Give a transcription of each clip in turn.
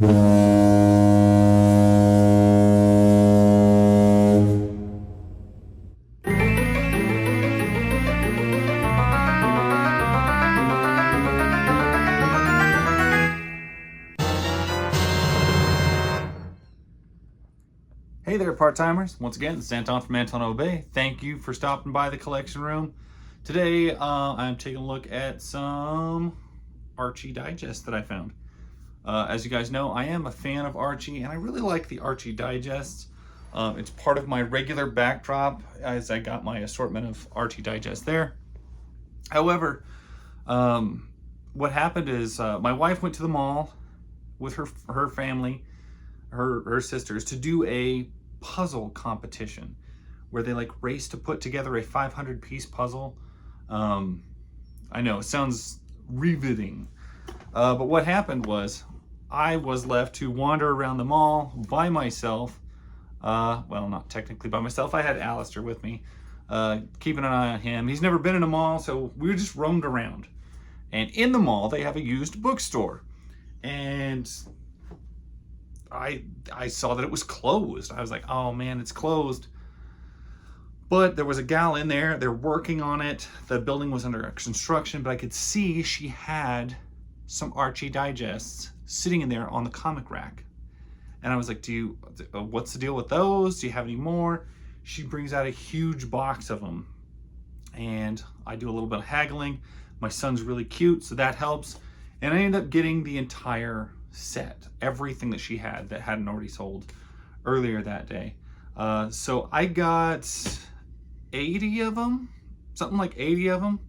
Hey there, part-timers. Once again, it's Anton from Anton Obey. Thank you for stopping by the collection room. Today, I'm taking a look at some Archie Digest that I found. As you guys know, I am a fan of Archie, and I really like the Archie Digest. It's part of my regular backdrop, as I got my assortment of Archie Digest there. However, what happened is my wife went to the mall with her family, her sisters, to do a puzzle competition where they like race to put together a 500-piece puzzle. I know it sounds riveting, but what happened was I was left to wander around the mall by myself. Well, not technically by myself. I had Alistair with me, keeping an eye on him. He's never been in a mall, so we just roamed around. And in the mall, they have a used bookstore, and I saw that it was closed. I was like, oh man, it's closed. But there was a gal in there. They're working on it. The building was under construction, but I could see she had some Archie Digests sitting in there on the comic rack. And I was like, what's the deal with those? Do you have any more? She brings out a huge box of them. And I do a little bit of haggling. My son's really cute, so that helps. And I ended up getting the entire set, everything that she had that hadn't already sold earlier that day. So I got 80 of them, something like 80 of them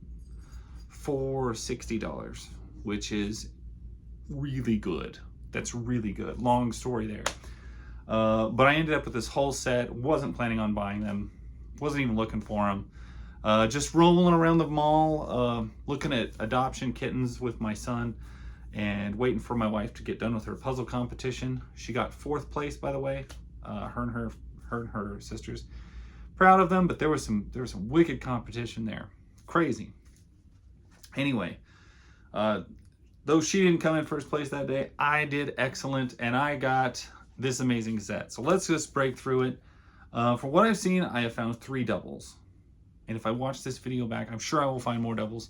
for $60, which is really good. That's really good. Long story there. But I ended up with this whole set. Wasn't planning on buying them. Wasn't even looking for them. Just rolling around the mall, looking at adoption kittens with my son, and waiting for my wife to get done with her puzzle competition. She got 4th place, by the way. Her and her sisters. Proud of them, but there was some wicked competition there. Crazy. Anyway, though she didn't come in 1st place that day, I did excellent, and I got this amazing set. So let's just break through it. From what I've seen, I have found 3 doubles. And if I watch this video back, I'm sure I will find more doubles.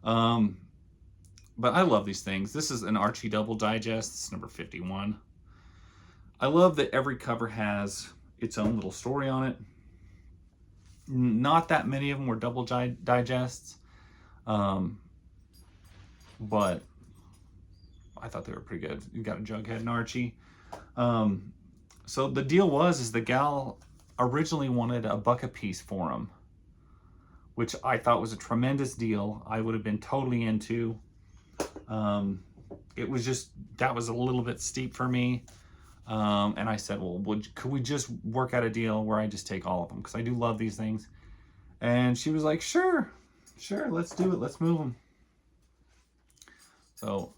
But I love these things. This is an Archie Double Digest. It's number 51. I love that every cover has its own little story on it. Not that many of them were double digests. But I thought they were pretty good. You got a Jughead and Archie. So the deal was the gal originally wanted $1 a piece for them, which I thought was a tremendous deal. I would have been totally into. It was just, that was a little bit steep for me. And I said, well, could we just work out a deal where I just take all of them? Because I do love these things. And she was like, sure, let's do it. Let's move them. So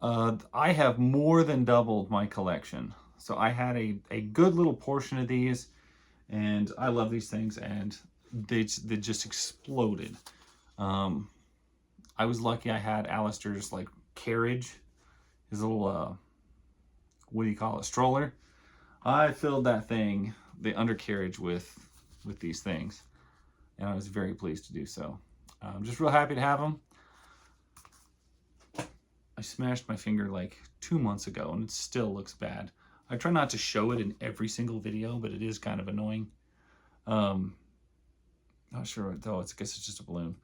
I have more than doubled my collection. So I had a good little portion of these, and I love these things, and they just exploded. I was lucky I had Alistair's like carriage, his little what do you call it, stroller. I filled that thing, the undercarriage, with these things, and I was very pleased to do so. I'm just real happy to have them. I smashed my finger like 2 months ago, and it still looks bad. I try not to show it in every single video, but it is kind of annoying. Not sure though. I guess it's just a balloon.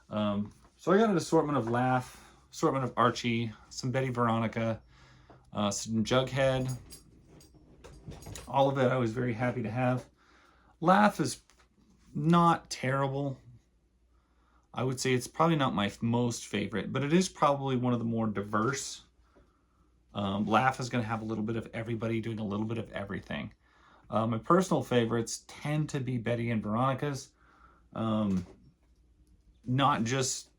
So I got an assortment of Laugh, assortment of Archie, some Betty Veronica, some Jughead. All of it I was very happy to have. Laugh is not terrible. I would say it's probably not my most favorite, but it is probably one of the more diverse. Laugh is going to have a little bit of everybody doing a little bit of everything. My personal favorites tend to be Betty and Veronica's. Not just,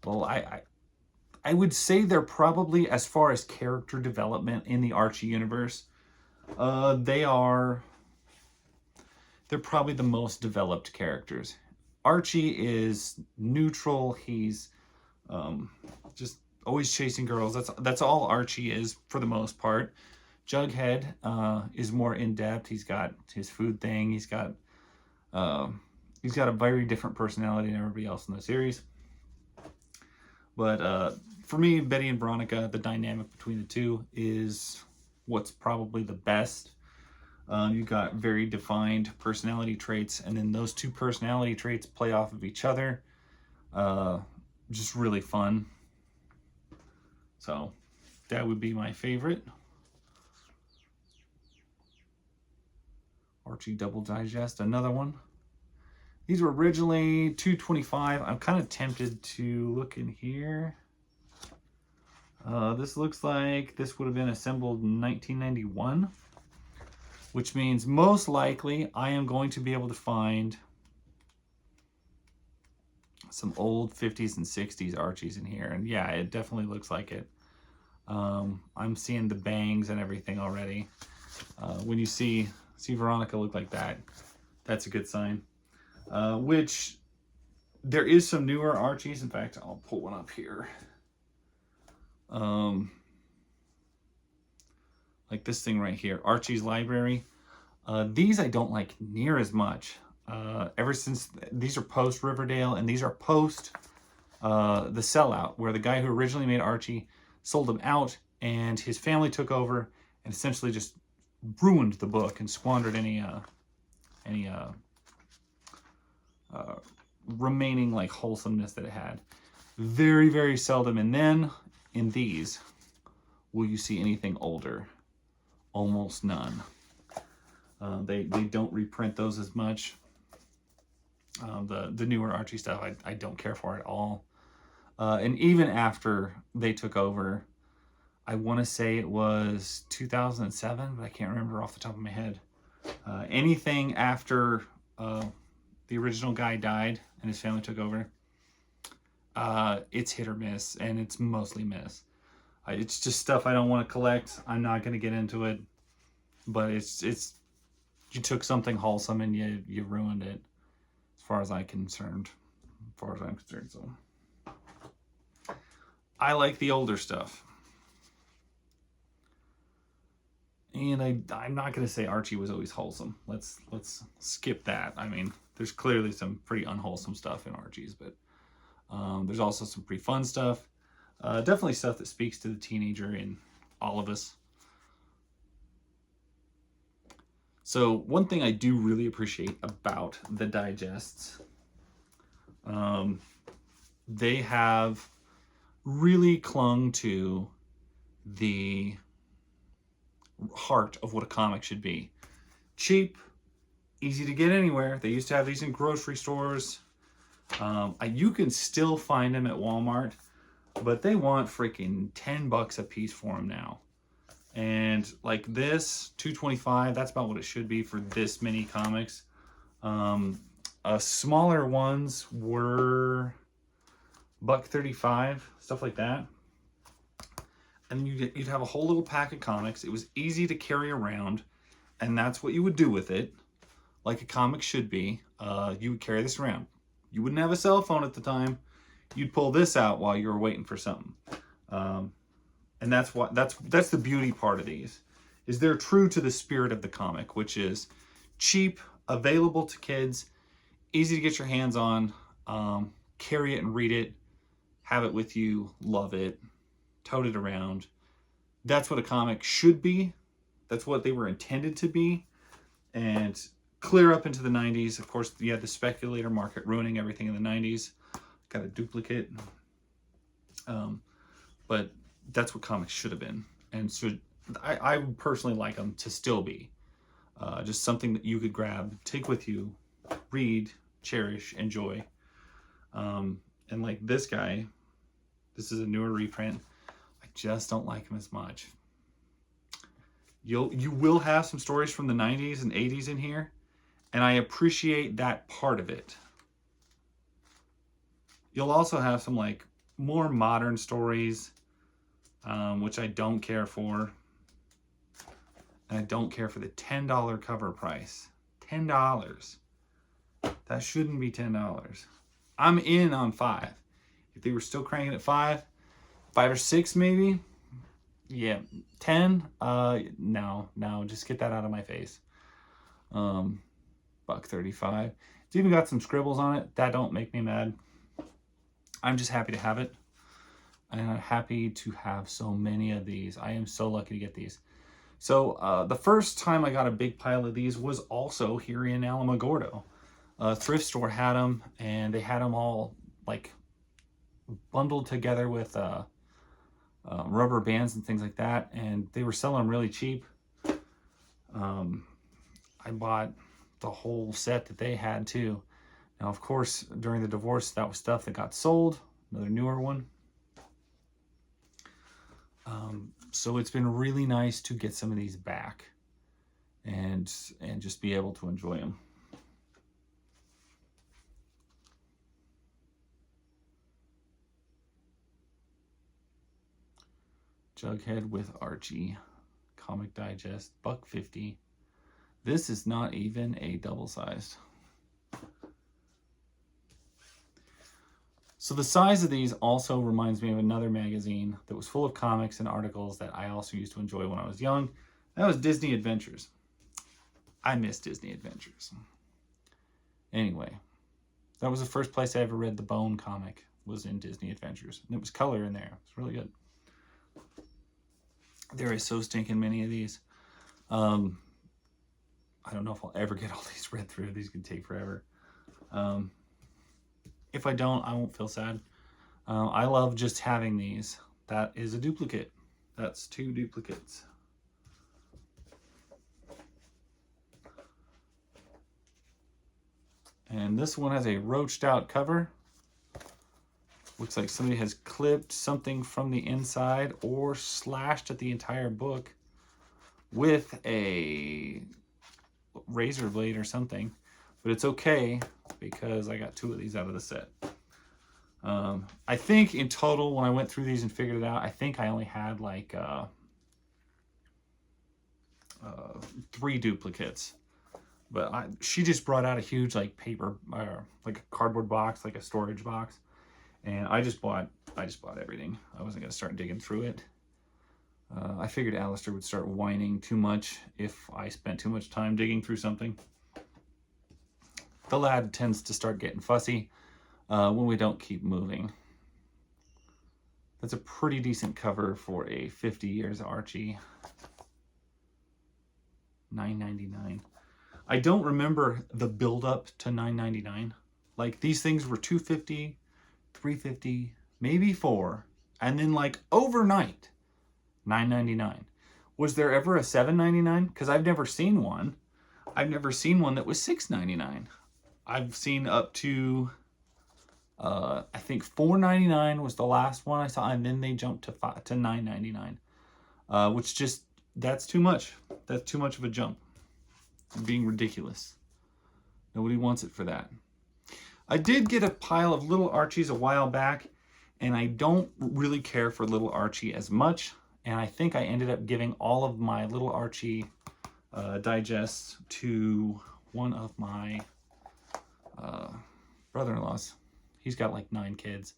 well, I would say they're probably, as far as character development in the Archie universe, they're probably the most developed characters. Archie is neutral. He's just always chasing girls. That's all Archie is for the most part. Jughead is more in depth. He's got his food thing. He's got a very different personality than everybody else in the series. But for me, Betty and Veronica, the dynamic between the two is what's probably the best. You've got very defined personality traits, and then those two personality traits play off of each other. Just really fun. So that would be my favorite. Archie Double Digest, another one. These were originally $2.25. I'm kind of tempted to look in here. This looks like this would have been assembled in 1991, which means most likely I am going to be able to find some old 50s and 60s Archies in here. And yeah, it definitely looks like it. I'm seeing the bangs and everything already. When you see Veronica look like that, that's a good sign. Which there is some newer Archies. In fact, I'll pull one up here. Like this thing right here, Archie's Library. These I don't like near as much. Ever since these are post Riverdale, and these are post the sellout, where the guy who originally made Archie sold them out, and his family took over and essentially just ruined the book and squandered any remaining like wholesomeness that it had. Very, very seldom, and then in these will you see anything older. Almost none. They don't reprint those as much. The newer Archie stuff I don't care for at all. And even after they took over, I want to say it was 2007, but I can't remember off the top of my head. Anything after the original guy died and his family took over, it's hit or miss, and it's mostly miss. It's just stuff I don't want to collect. I'm not going to get into it, but it's you took something wholesome and you ruined it, as far as I'm concerned. So I like the older stuff. And I'm not going to say Archie was always wholesome. Let's skip that. I mean, there's clearly some pretty unwholesome stuff in Archie's, but there's also some pretty fun stuff. Definitely stuff that speaks to the teenager in all of us. So one thing I do really appreciate about the digests, they have really clung to the heart of what a comic should be. Cheap, easy to get anywhere. They used to have these in grocery stores. You can still find them at Walmart, but they want freaking $10 a piece for them now. And like this, $2.25, that's about what it should be for this many comics. Smaller ones were $1.35, stuff like that. And you'd have a whole little pack of comics. It was easy to carry around, and that's what you would do with it, like a comic should be. You would carry this around. You wouldn't have a cell phone at the time. You'd pull this out while you were waiting for something. And that's the beauty part of these, is they're true to the spirit of the comic, which is cheap, available to kids, easy to get your hands on, carry it and read it, have it with you, love it, tote it around. That's what a comic should be. That's what they were intended to be. And clear up into the 90s, of course, you had the speculator market ruining everything in the 90s. Got a duplicate. But that's what comics should have been. And so I personally like them to still be. Just something that you could grab, take with you, read, cherish, enjoy. And like this guy, this is a newer reprint. I just don't like him as much. You will have some stories from the 90s and 80s in here, and I appreciate that part of it. You'll also have some like more modern stories, which I don't care for. And I don't care for the $10 cover price. $10. That shouldn't be $10. I'm in on $5. If they were still cranking at $5, 5 or 6 maybe. Yeah, 10. No, just get that out of my face. $1.35. It's even got some scribbles on it. That don't make me mad. I'm just happy to have it. And I'm happy to have so many of these. I am so lucky to get these. So the first time I got a big pile of these was also here in Alamogordo. A thrift store had them, and they had them all like bundled together with rubber bands and things like that, and they were selling them really cheap. I bought the whole set that they had too. Now, of course, during the divorce, that was stuff that got sold. Another newer one. So it's been really nice to get some of these back and just be able to enjoy them. Jughead with Archie, Comic Digest, $1.50. This is not even a double-sized. So the size of these also reminds me of another magazine that was full of comics and articles that I also used to enjoy when I was young. That was Disney Adventures. I miss Disney Adventures. Anyway, that was the first place I ever read the Bone comic, was in Disney Adventures. And it was color in there. It's really good. There is so stinking many of these. I don't know if I'll ever get all these read through. These could take forever. If I don't, I won't feel sad. I love just having these. That is a duplicate. That's 2 duplicates. And this one has a roached out cover. Looks like somebody has clipped something from the inside or slashed at the entire book with a razor blade or something. But it's okay because I got 2 of these out of the set. I think in total, when I went through these and figured it out, I think I only had like 3 duplicates. But she just brought out a huge like paper, like a cardboard box, like a storage box. And I just bought everything. I wasn't gonna start digging through it. I figured Alistair would start whining too much if I spent too much time digging through something. The lad tends to start getting fussy when we don't keep moving. That's a pretty decent cover for a 50 years Archie. $9.99. I don't remember the build up to $9.99. Like these things were $2.50, $3.50, maybe $4, and then like overnight, $9.99. Was there ever a $7.99? Because I've never seen one. I've never seen one that was $6.99. I've seen up to, I think $4.99 was the last one I saw, and then they jumped to $9.99, which just, that's too much. That's too much of a jump. Being ridiculous. Nobody wants it for that. I did get a pile of little Archies a while back, and I don't really care for little Archie as much, and I think I ended up giving all of my little Archie digests to one of my brother-in-laws. He's got like 9 kids,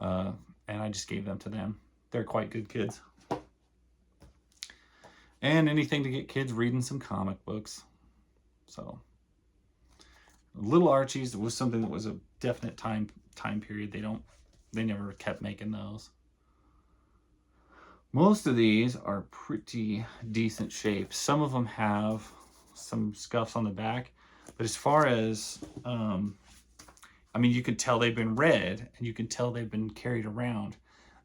and I just gave them to them. They're quite good kids. And anything to get kids reading some comic books. So little Archies was something that was a definite time period. They never kept making those. Most of these are pretty decent shape. Some of them have some scuffs on the back, but as far as I mean, you can tell they've been read and you can tell they've been carried around,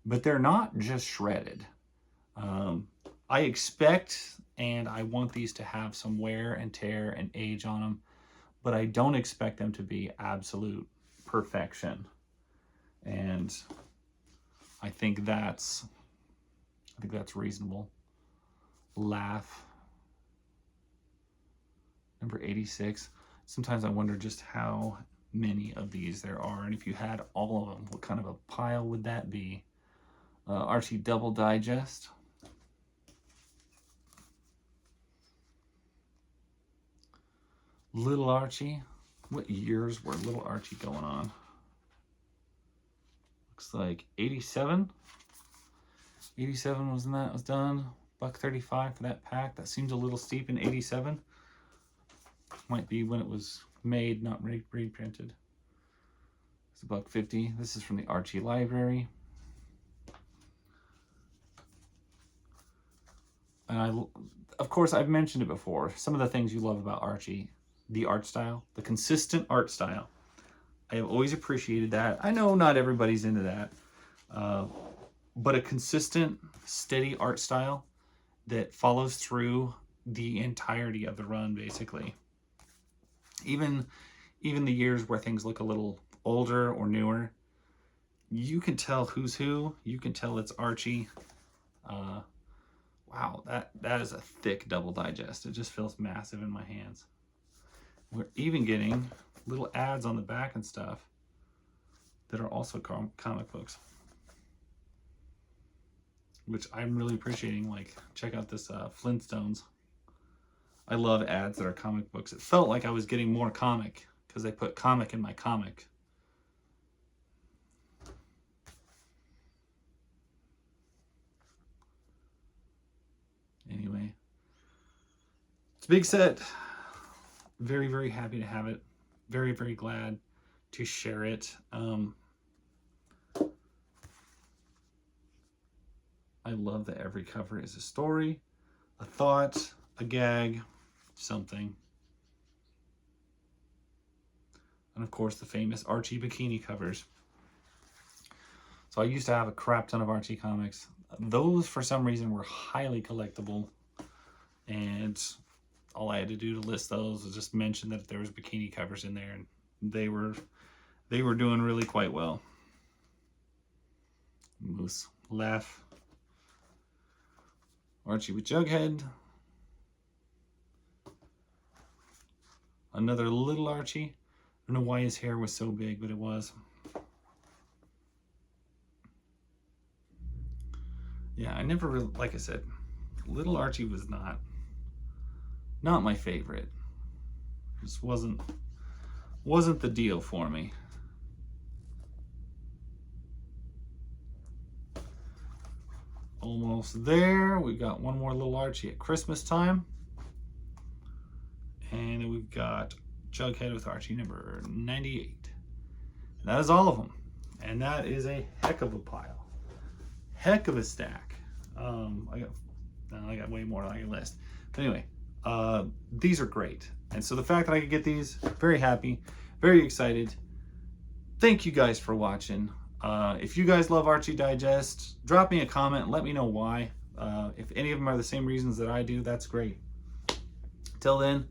but they're not just shredded. I expect and I want these to have some wear and tear and age on them, but I don't expect them to be absolute perfection. And I think that's reasonable. Laugh. Number 86. Sometimes I wonder just how many of these there are, and if you had all of them, what kind of a pile would that be? Archie Double Digest. Little Archie. What years were Little Archie going on? Looks like 87. 87 was done. $1.35 for that pack. That seems a little steep in 87. Might be when it was made, not reprinted. It's $1.50. This is from the Archie library. And of course, I've mentioned it before. Some of the things you love about Archie, the art style, the consistent art style. I have always appreciated that. I know not everybody's into that, but a consistent, steady art style that follows through the entirety of the run, basically. Even the years where things look a little older or newer, you can tell who's who. You can tell it's Archie. Wow, that is a thick double digest. It just feels massive in my hands. We're even getting little ads on the back and stuff that are also comic books, which I'm really appreciating. Like, check out this Flintstones. I love ads that are comic books. It felt like I was getting more comic because they put comic in my comic. Anyway, it's a big set. Very, very happy to have it. Very, very glad to share it. I love that every cover is a story, a thought, a gag, something. And of course, the famous Archie bikini covers. So I used to have a crap ton of Archie comics. Those, for some reason, were highly collectible. And all I had to do to list those was just mention that there was bikini covers in there, and they were doing really quite well. Moose, laugh. Archie with Jughead. Another little Archie. I don't know why his hair was so big, but it was. Yeah, I never really, like I said, little Archie was not my favorite. Just wasn't the deal for me. Almost there. We've got one more little Archie at Christmas time. And then we've got Jughead with Archie number 98. And that is all of them. And that is a heck of a pile. Heck of a stack. I got way more on my list. But anyway, these are great. And so the fact that I could get these, very happy, very excited. Thank you guys for watching. If you guys love Archie Digest, drop me a comment and let me know why. If any of them are the same reasons that I do, that's great. Till then,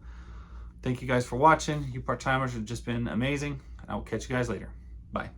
thank you guys for watching. You part-timers have just been amazing. I will catch you guys later. Bye.